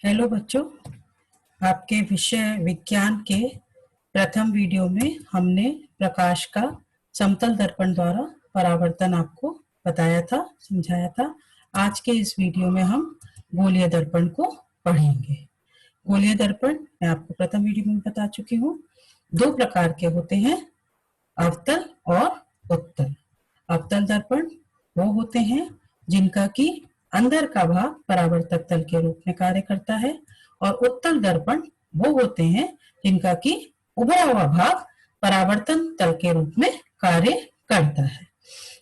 Hello बच्चों, आपके विषय विज्ञान के प्रथम वीडियो में हमने प्रकाश का समतल दर्पण द्वारा परावर्तन आपको बताया था, समझाया था। आज के इस वीडियो में हम गोलीय दर्पण को पढ़ेंगे। गोलीय दर्पण मैं आपको प्रथम वीडियो में बता चुकी हूँ। दो प्रकार के होते हैं, अवतल और उत्तल। अवतल दर्पण वो होते हैं जिनका कि अंदर का भाग परावर्तक तल के रूप में कार्य करता है, और उत्तल दर्पण वो होते हैं जिनका कि उभरा हुआ भाग परावर्तन तल के रूप में कार्य करता है।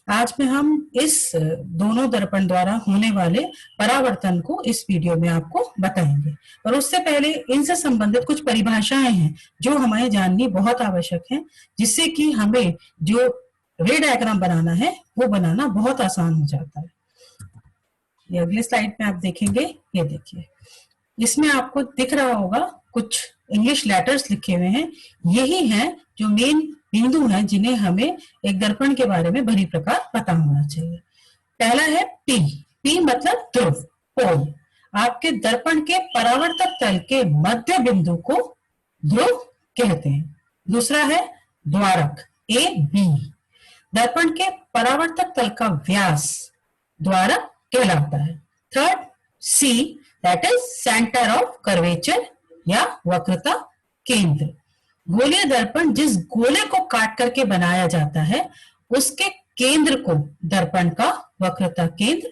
आज में हम इस दोनों दर्पण द्वारा होने वाले परावर्तन को इस वीडियो में आपको बताएंगे। और उससे पहले इनसे संबंधित कुछ परिभाषाएं हैं जो हमें जाननी बहुत आवश्यक है, जिससे कि हमें जो रे डायग्राम बनाना है वो बनाना बहुत आसान हो जाता है। ये अगले स्लाइड में आप देखेंगे, ये देखिए, इसमें आपको दिख रहा होगा कुछ इंग्लिश लेटर्स लिखे हुए हैं। यही हैं जो मेन बिंदु हैं जिन्हें हमें एक दर्पण के बारे में भली प्रकार पता होना चाहिए। पहला है पी। पी मतलब ध्रुव, पोल। आपके दर्पण के परावर्तक तल के मध्य बिंदु को ध्रुव कहते हैं। दूसरा है द्वारक, ए बी। दर्पण के परावर्तक तल का व्यास द्वारक कहलाता है। Third C, that is centre of curvature या वक्रता केंद्र। गोलीय दर्पण जिस गोले को काट करके बनाया जाता है उसके केंद्र को दर्पण का वक्रता केंद्र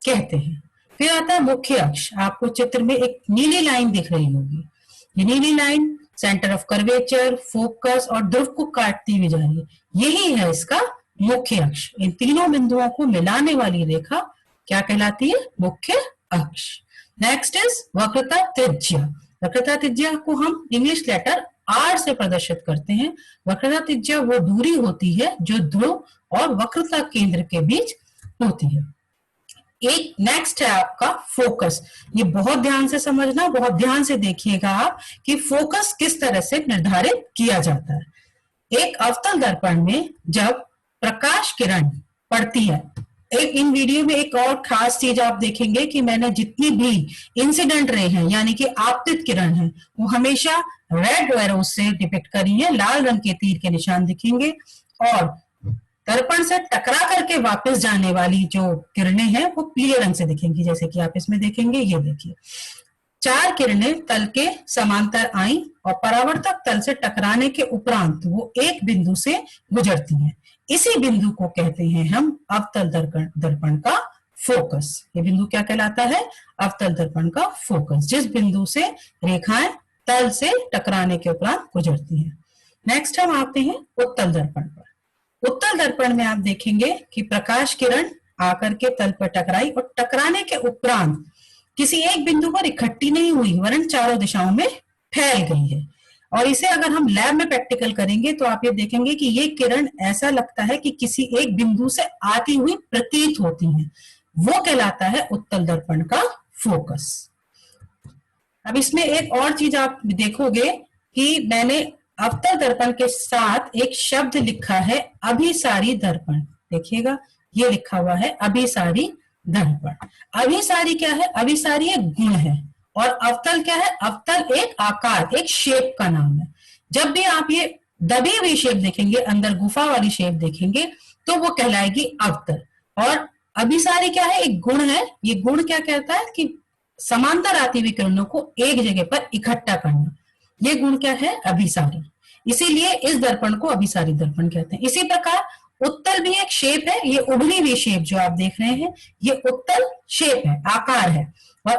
कहते हैं। फिर आता है मुख्य अक्ष। आपको चित्र में एक नीली लाइन दिख रही होगी। ये नीली line centre of curvature, focus और ध्रुव को काटती हुई जा रही है। यही है इसका मुख्य अक्ष। इन तीनों बिंदुओं को मिलाने वाली रेखा क्या कहलाती है? मुख्य अक्ष। नेक्स्ट इज वक्रता त्रिज्या। वक्रता त्रिज्या को हम इंग्लिश लेटर आर से प्रदर्शित करते हैं। वक्रता त्रिज्या वो दूरी होती है जो ध्रुव और वक्रता केंद्र के बीच होती है। एक नेक्स्ट है आपका फोकस। ये बहुत ध्यान से समझना, बहुत ध्यान से देखिएगा आप कि फोकस किस तरह से निर्धारित किया जाता है। एक अवतल दर्पण में जब प्रकाश किरण पड़ती है, एक इन वीडियो में एक और खास चीज आप देखेंगे कि मैंने जितनी भी इंसिडेंट रे हैं यानी कि आपतित किरण है वो हमेशा रेड एरो से डिपिक्ट करी है, लाल रंग के तीर के निशान दिखेंगे। और दर्पण से टकरा करके वापस जाने वाली जो किरणें हैं वो पीले रंग से दिखेंगी, जैसे कि आप इसमें देखेंगे। ये देखिए, चार किरणें तल के समांतर आई और परावर्तक तल से टकराने के उपरांत वो एक बिंदु से गुजरती हैं। इसी बिंदु को कहते हैं हम अवतल दर्पण का फोकस। ये बिंदु क्या कहलाता है? अवतल दर्पण का फोकस, जिस बिंदु से रेखाएं तल से टकराने के उपरांत गुजरती हैं। नेक्स्ट हम आते हैं उत्तल दर्पण पर। उत्तल दर्पण में आप देखेंगे कि प्रकाश किरण आकर के तल पर टकराई और टकराने के उपरांत किसी एक बिंदु पर इकट्ठी नहीं हुई, वरन चारों दिशाओं में फैल गई है। और इसे अगर हम लैब में प्रैक्टिकल करेंगे तो आप ये देखेंगे कि ये किरण ऐसा लगता है कि किसी एक बिंदु से आती हुई प्रतीत होती है। वो कहलाता है उत्तल दर्पण का फोकस। अब इसमें एक और चीज आप देखोगे कि मैंने अवतल दर्पण के साथ एक शब्द लिखा है, अभिसारी दर्पण। देखिएगा, ये लिखा हुआ है अभिसारी दर्पण। अभिसारी क्या है? अभिसारी एक गुण है और अवतल क्या है? अवतल एक आकार, एक शेप का नाम है। जब भी आप ये दबी हुई शेप देखेंगे, अंदर गुफा वाली शेप देखेंगे, तो वो कहलाएगी अवतल। और अभिसारी क्या है? एक गुण है। ये गुण क्या कहता है कि समांतर आती हुई किरणों को एक जगह पर इकट्ठा करना। ये गुण क्या है? अभिसारी। इसीलिए इस दर्पण को अभिसारी दर्पण कहते हैं। इसी प्रकार उत्तल भी एक शेप है। ये उभरी हुई शेप जो आप देख रहे हैं, ये उत्तल शेप है, आकार है। और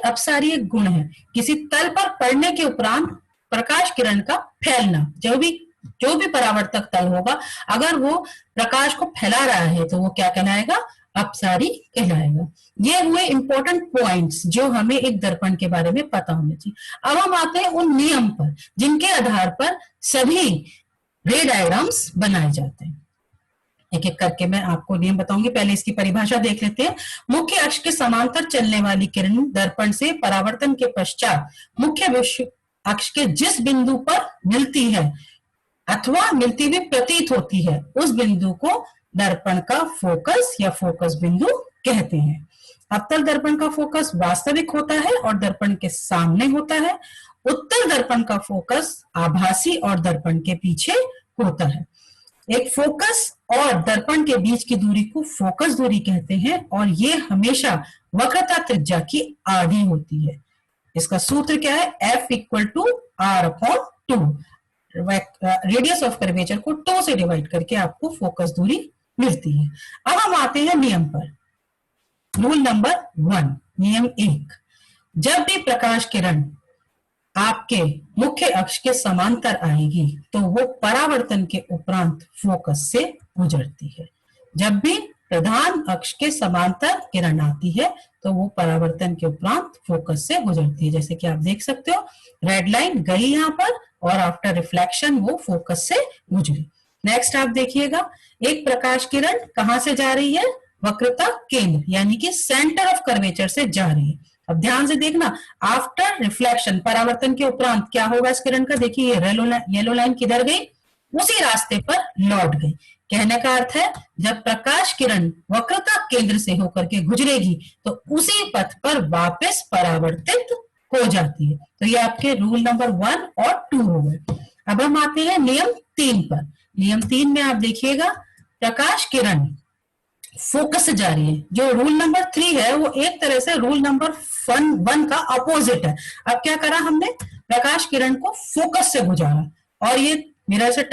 अपसारी एक गुण है, किसी तल पर पड़ने के उपरांत प्रकाश किरण का फैलना। जो भी परावर्तक तल होगा, अगर वो प्रकाश को फैला रहा है तो वो क्या कहलाएगा? अपसारी कहलाएगा। ये हुए इंपॉर्टेंट पॉइंट्स जो हमें एक दर्पण के बारे में पता होने चाहिए। अब हम आते हैं उन नियम पर जिनके आधार पर सभी रे डायग्राम्स बनाए जाते हैं। एक एक करके मैं आपको नियम बताऊंगी। पहले इसकी परिभाषा देख लेते हैं। मुख्य अक्ष के समांतर चलने वाली किरण दर्पण से परावर्तन के पश्चात मुख्य अक्ष के जिस बिंदु पर मिलती है अथवा मिलती हुई प्रतीत होती है, उस बिंदु को दर्पण का फोकस या फोकस बिंदु कहते हैं। अवतल दर्पण का फोकस वास्तविक होता है और दर्पण के सामने होता है। उत्तल दर्पण का फोकस आभासी और दर्पण के पीछे होता है। एक फोकस और दर्पण के बीच की दूरी को फोकस दूरी कहते हैं और ये हमेशा वक्रता त्रिज्या की आधी होती है। इसका सूत्र क्या है? F equal to R upon 2। Radius of curvature को 2 से डिवाइड करके आपको फोकस दूरी मिलती है। अब हम आते हैं नियम पर। रूल नंबर 1, नियम 1, जब भी प्रकाश किरण आपके मुख्य अक्ष के समांतर आएगी तो वो परावर्तन के उपरांत फोकस से गुजरती है। जब भी प्रधान अक्ष के समांतर किरण आती है तो वो परावर्तन के उपरांत फोकस से गुजरती है। जैसे कि आप देख सकते हो, रेड लाइन गई यहाँ पर और आफ्टर रिफ्लेक्शन वो फोकस से गुजरी। नेक्स्ट आप देखिएगा, एक प्रकाश किरण कहां से जा रही है? वक्रता केंद्र यानी कि सेंटर ऑफ कर्वेचर से जा रही है। अब ध्यान से देखना, आफ्टर रिफ्लेक्शन परावर्तन के उपरांत क्या होगा इस किरण का? देखिए येलो लाइन किधर गई? उसी रास्ते पर लौट गई। कहने का अर्थ है जब प्रकाश किरण वक्रता केंद्र से होकर के गुजरेगी तो उसी पथ पर वापस परावर्तित हो जाती है। तो ये आपके रूल नंबर 1 और 2 हो गए। अब हम आते हैं नियम 3 पर। नियम 3 में आप देखिएगा, प्रकाश किरण फोकस से जा रही है। जो रूल नंबर 3 है वो एक तरह से रूल नंबर 1 का अपोजिट है। अब क्या करा हमने? प्रकाश किरण को फोकस से गुजारा और ये मिरर से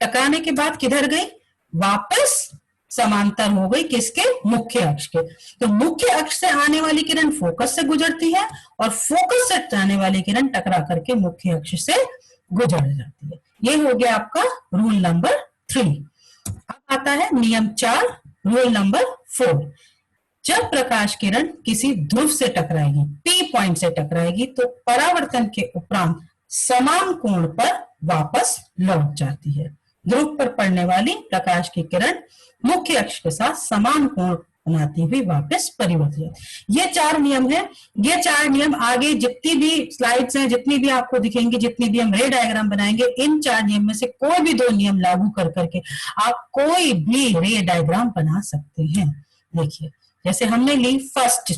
टकराने के बाद किधर गई? वापस समांतर हो गई किसके? मुख्य अक्ष के। तो मुख्य अक्ष से आने वाली किरण फोकस से गुजरती है और फोकस से आने वाली किरण टकरा करके मुख्य अक्ष से गुजर जाती है। ये हो गया आपका रूल नंबर 3। अब आता है नियम 4, रूल नंबर 4। जब प्रकाश किरण किसी ध्रुव से टकराएगी, P पॉइंट से टकराएगी, तो परावर्तन के उपरांत समान कोण पर वापस लौट जाती है। ध्रुव पर पड़ने वाली प्रकाश की किरण मुख्य अक्ष के साथ समान कोण बनाती हुई वापस परिवर्तित। ये 4 नियम है। ये 4 नियम आगे जितनी भी स्लाइड्स हैं, जितनी भी आपको दिखेंगी, जितनी भी हम रे डायग्राम बनाएंगे, इन 4 नियम में से कोई भी 2 नियम लागू कर करके आप कोई भी रे डायग्राम बना सकते हैं। देखिए, जैसे हमने ली फर्स्ट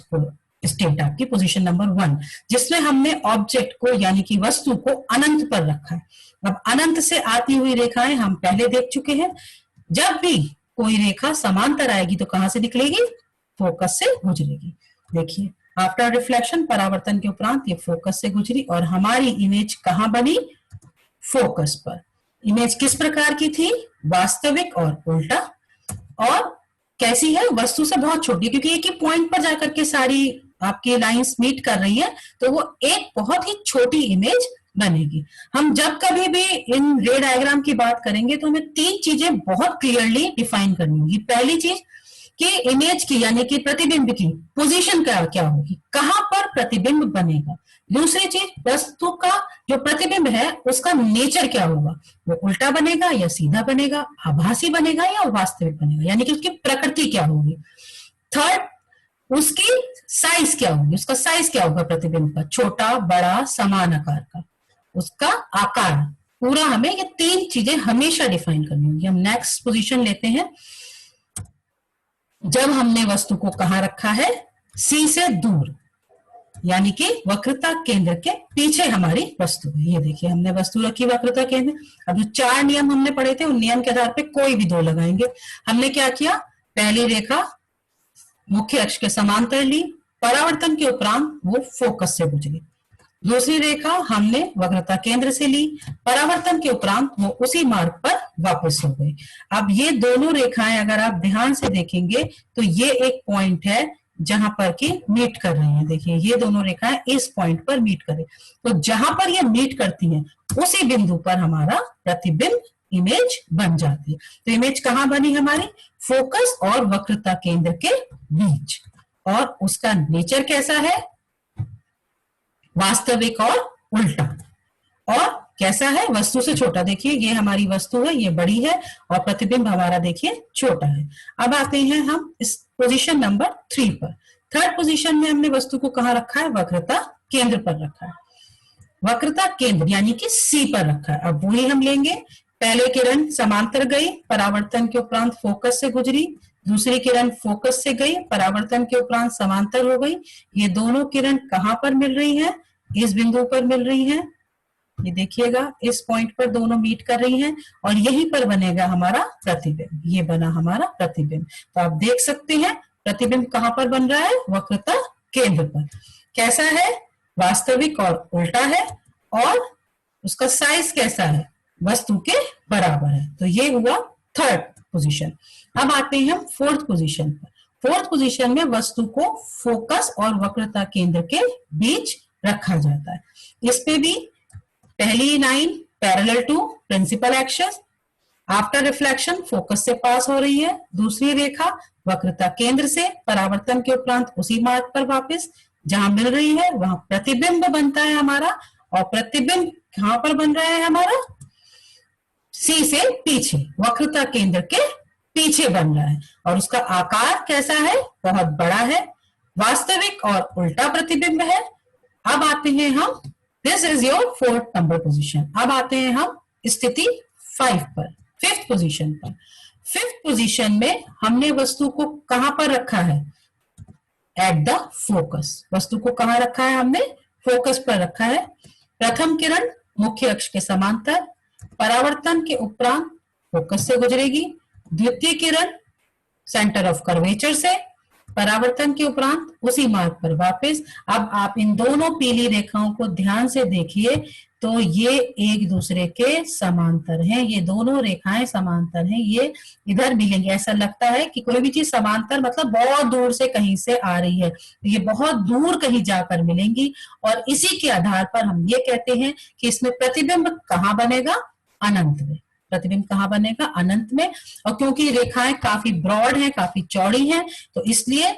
स्टेट आपकी पोजीशन नंबर 1, जिसमें हमने ऑब्जेक्ट को यानी कि वस्तु को अनंत पर रखा है। अब अनंत से आती हुई रेखाएं हम पहले देख चुके हैं। जब भी कोई रेखा समांतर आएगी तो कहां से निकलेगी? फोकस से गुजरेगी। देखिए, आफ्टर रिफ्लेक्शन परावर्तन के उपरांत ये फोकस से गुजरी और हमारी इमेज कहां बनी? फोकस पर। इमेज किस प्रकार की थी? वास्तविक और उल्टा। और कैसी है? वस्तु से बहुत छोटी, क्योंकि एक ही पॉइंट पर जाकर के सारी आपकी लाइंस मीट कर रही है तो वो एक बहुत ही छोटी इमेज बनेगी। हम जब कभी भी इन रे डायग्राम की बात करेंगे तो हमें 3 चीजें बहुत क्लियरली डिफाइन करनी होगी। पहली चीज कि इमेज की यानी कि प्रतिबिंब की पोजीशन क्या होगी, कहां पर प्रतिबिंब बनेगा। दूसरी चीज, वस्तु का जो प्रतिबिंब है उसका नेचर क्या होगा, वो उल्टा बनेगा या सीधा बनेगा, आभासी बनेगा या वास्तविक बनेगा, यानी कि उसकी प्रकृति क्या होगी। थर्ड, उसकी साइज क्या होगी, उसका साइज क्या होगा प्रतिबिंब का, छोटा, बड़ा, समान आकार का, उसका आकार पूरा। हमें ये 3 चीजें हमेशा डिफाइन करनी होगी। हम नेक्स्ट पोजीशन लेते हैं। जब हमने वस्तु को कहां रखा है? सी से दूर, यानी कि वक्रता केंद्र के पीछे हमारी वस्तु है। ये देखिए, हमने वस्तु रखी वक्रता केंद्र। अब जो 4 नियम हमने पढ़े थे उन नियम के आधार पे कोई भी 2 लगाएंगे। हमने क्या किया? पहली रेखा मुख्य अक्ष के समांतर ली, परावर्तन के उपरांत वो फोकस से गुजरी। दूसरी रेखा हमने वक्रता केंद्र से ली, परावर्तन के उपरांत वो उसी मार्ग पर वापस हो गई। अब ये दोनों रेखाएं अगर आप ध्यान से देखेंगे तो ये एक पॉइंट है जहां पर कि मीट कर रही हैं। देखिए, ये दोनों रेखाएं इस पॉइंट पर मीट कर रही, तो जहां पर ये मीट करती हैं उसी बिंदु पर हमारा प्रतिबिंब इमेज बन जाती है। तो इमेज कहां बनी हमारी? फोकस और वक्रता केंद्र के बीच। और उसका नेचर कैसा है? वास्तविक और उल्टा। और कैसा है? वस्तु से छोटा। देखिए, ये हमारी वस्तु है, ये बड़ी है और प्रतिबिंब हमारा देखिए छोटा है। अब आते हैं हम इस पोजीशन नंबर 3 पर। थर्ड पोजीशन में हमने वस्तु को कहां रखा है? वक्रता केंद्र पर रखा है। वक्रता केंद्र यानी कि सी पर रखा है। अब वही हम लेंगे। पहले किरण समांतर गई, परावर्तन के उपरांत फोकस से गुजरी, दूसरी किरण फोकस से गई, परावर्तन के उपरांत समांतर हो गई। ये दोनों किरण कहाँ पर मिल रही है? इस बिंदु पर मिल रही है। ये देखिएगा, इस पॉइंट पर दोनों मीट कर रही हैं और यहीं पर बनेगा हमारा प्रतिबिंब। ये बना हमारा प्रतिबिंब। तो आप देख सकते हैं प्रतिबिंब कहाँ पर बन रहा है? वक्रता केंद्र पर। कैसा है? वास्तविक और उल्टा है, और उसका साइज कैसा है? वस्तु के बराबर है। तो ये हुआ थर्ड पोजीशन। अब आते हैं हम फोर्थ पोजीशन पर। फोर्थ पोजीशन में वस्तु को फोकस और वक्रता केंद्र के बीच रखा जाता है। इसमें भी पहली line parallel to principal axis, after reflection focus से पास हो रही है। दूसरी रेखा वक्रता केंद्र से परावर्तन के उपरांत उसी मार्ग पर वापस जहां मिल रही है वहां प्रतिबिंब बनता है हमारा। और प्रतिबिंब कहां पर बन रहा है हमारा? सी से पीछे, वक्रता केंद्र के पीछे बन रहा है। और उसका आकार कैसा है? बहुत बड़ा है। वास्तविक और उल्टा प्रतिबिंब है। अब आते हैं हम, this is your fourth number position. अब आते हैं हम स्थिति 5 पर, फिफ्थ पोजीशन पर। फिफ्थ पोजीशन में हमने वस्तु को कहां पर रखा है? At the focus. वस्तु को कहां रखा है हमने? फोकस पर रखा है। प्रथम किरण मुख्य अक्ष के समांतर, परावर्तन के उपरांत फोकस से गुजरेगी। द्वितीय किरण सेंटर ऑफ कर्वेचर से, परावर्तन के उपरांत उसी मार्ग पर वापस। अब आप इन दोनों पीली रेखाओं को ध्यान से देखिए तो ये एक दूसरे के समांतर हैं। ये दोनों रेखाएं समांतर हैं। ये इधर मिलेंगे। ऐसा लगता है कि कोई भी चीज समांतर मतलब बहुत दूर से कहीं से आ रही है, तो ये बहुत दूर कहीं जाकर मिलेंगी। और इसी के आधार पर हम ये कहते हैं कि इसमें प्रतिबिंब कहाँ बनेगा? अनंत में। प्रतिबिंब कहाँ बनेगा? अनंत में। और क्योंकि रेखाएं काफी ब्रॉड हैं, काफी चौड़ी हैं, तो इसलिए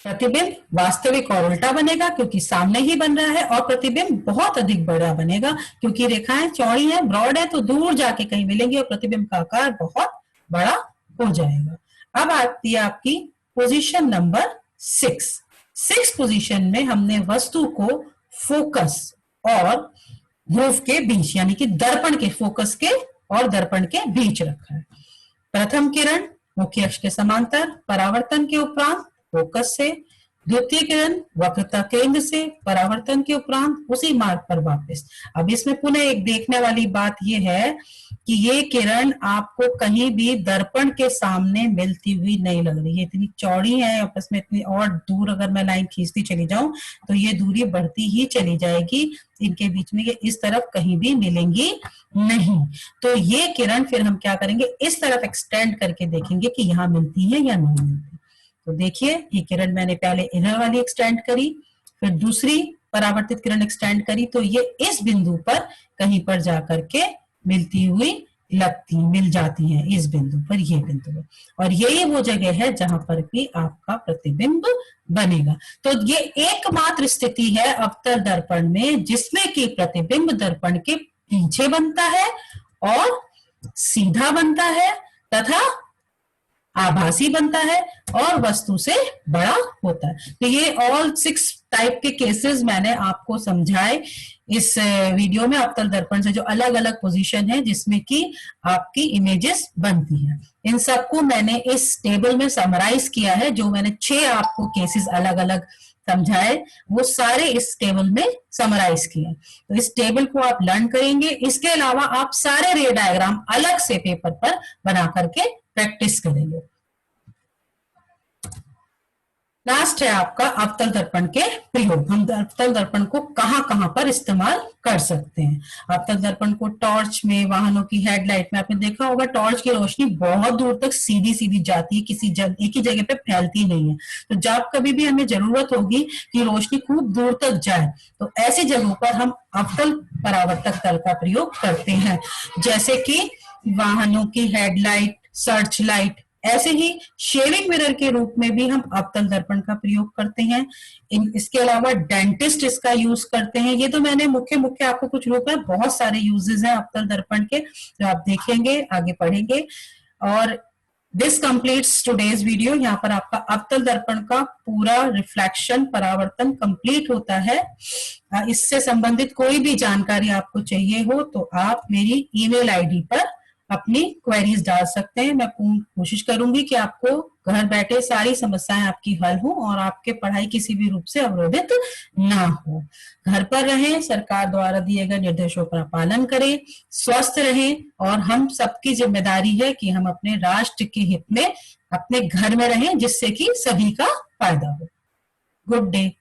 प्रतिबिंब वास्तविक और उल्टा बनेगा क्योंकि सामने ही बन रहा है। और प्रतिबिंब बहुत अधिक बड़ा बनेगा क्योंकि रेखाएं चौड़ी हैं, ब्रॉड है, तो दूर जाके कहीं मिलेंगी और प्रतिबिंब का आकार बहुत बड़ा हो जाएगा। अब आती है आपकी पोजीशन नंबर 6। 6 पोजीशन में हमने वस्तु को फोकस और ध्रुव के बीच, यानी कि दर्पण के, फोकस के और दर्पण के बीच रखा है। प्रथम किरण मुख्य अक्ष के समांतर, परावर्तन के उपरांत फोकस से। द्वितीय किरण वक्रता केंद्र से, परावर्तन के उपरांत उसी मार्ग पर वापस। अब इसमें पुनः एक देखने वाली बात यह है कि ये किरण आपको कहीं भी दर्पण के सामने मिलती हुई नहीं लग रही है। इतनी चौड़ी है आपस में, इतनी और दूर अगर मैं लाइन खींचती चली जाऊं तो ये दूरी बढ़ती ही चली जाएगी। इनके बीच में ये इस तरफ कहीं भी मिलेंगी नहीं। तो ये किरण फिर हम क्या करेंगे? इस तरफ एक्सटेंड करके देखेंगे कि यहाँ मिलती है या नहीं मिलती। तो देखिए, ये किरण मैंने पहले इधर वाली एक्सटेंड करी, फिर दूसरी परावर्तित किरण एक्सटेंड करी, तो ये इस बिंदु पर कहीं पर जाकर के मिलती हुई मिल जाती हैं। इस बिंदु पर, ये बिंदु है, और यही वो जगह है जहां पर भी आपका प्रतिबिंब बनेगा। तो ये एकमात्र स्थिति है अवतल दर्पण में जिसमें कि प्रतिबिंब दर्पण के पीछे बनता है और सीधा बनता है तथा आभासी बनता है और वस्तु से बड़ा होता है। तो ये ऑल 6 टाइप के केसेस मैंने आपको समझाए इस वीडियो में, अवतल दर्पण से जो अलग अलग पोजीशन है जिसमें कि आपकी इमेजेस बनती हैं। इन सबको मैंने इस टेबल में समराइज किया है। जो मैंने 6 आपको केसेस अलग अलग समझाए वो सारे इस टेबल में समराइज किए। तो इस टेबल को आप लर्न करेंगे। इसके अलावा आप सारे रे डायग्राम अलग से पेपर पर बना करके प्रैक्टिस करेंगे। लास्ट है आपका अवतल दर्पण के प्रयोग। हम अवतल दर्पण को कहां कहां पर इस्तेमाल कर सकते हैं? अवतल दर्पण को टॉर्च में, वाहनों की हेडलाइट में आपने देखा होगा टॉर्च की रोशनी बहुत दूर तक सीधी सीधी जाती है, एक ही जगह पे फैलती नहीं है। तो जब कभी भी हमें जरूरत होगी कि रोशनी खूब दूर तक जाए तो ऐसी जगहों पर हम अवतल परावर्तक तल का प्रयोग करते हैं, जैसे कि वाहनों की हेडलाइट, सर्च लाइट। ऐसे ही शेविंग मिरर के रूप में भी हम अवतल दर्पण का प्रयोग करते हैं। इसके अलावा डेंटिस्ट इसका यूज करते हैं। ये तो मैंने मुख्य आपको कुछ रूप है, बहुत सारे यूजेस हैं अवतल दर्पण के जो आप देखेंगे, आगे पढ़ेंगे। और दिस कंप्लीट्स टुडेज वीडियो। यहाँ पर आपका अवतल दर्पण का पूरा रिफ्लेक्शन परावर्तन कंप्लीट होता है। इससे संबंधित कोई भी जानकारी आपको चाहिए हो तो आप मेरी ईमेल आईडी पर अपनी क्वेरीज डाल सकते हैं। मैं कोशिश करूंगी कि आपको घर बैठे सारी समस्याएं आपकी हल हो और आपके पढ़ाई किसी भी रूप से अवरोधित ना हो। घर पर रहें, सरकार द्वारा दिए गए निर्देशों का पालन करें, स्वस्थ रहें और हम सबकी जिम्मेदारी है कि हम अपने राष्ट्र के हित में अपने घर में रहें, जिससे कि सभी का फायदा हो। Good day.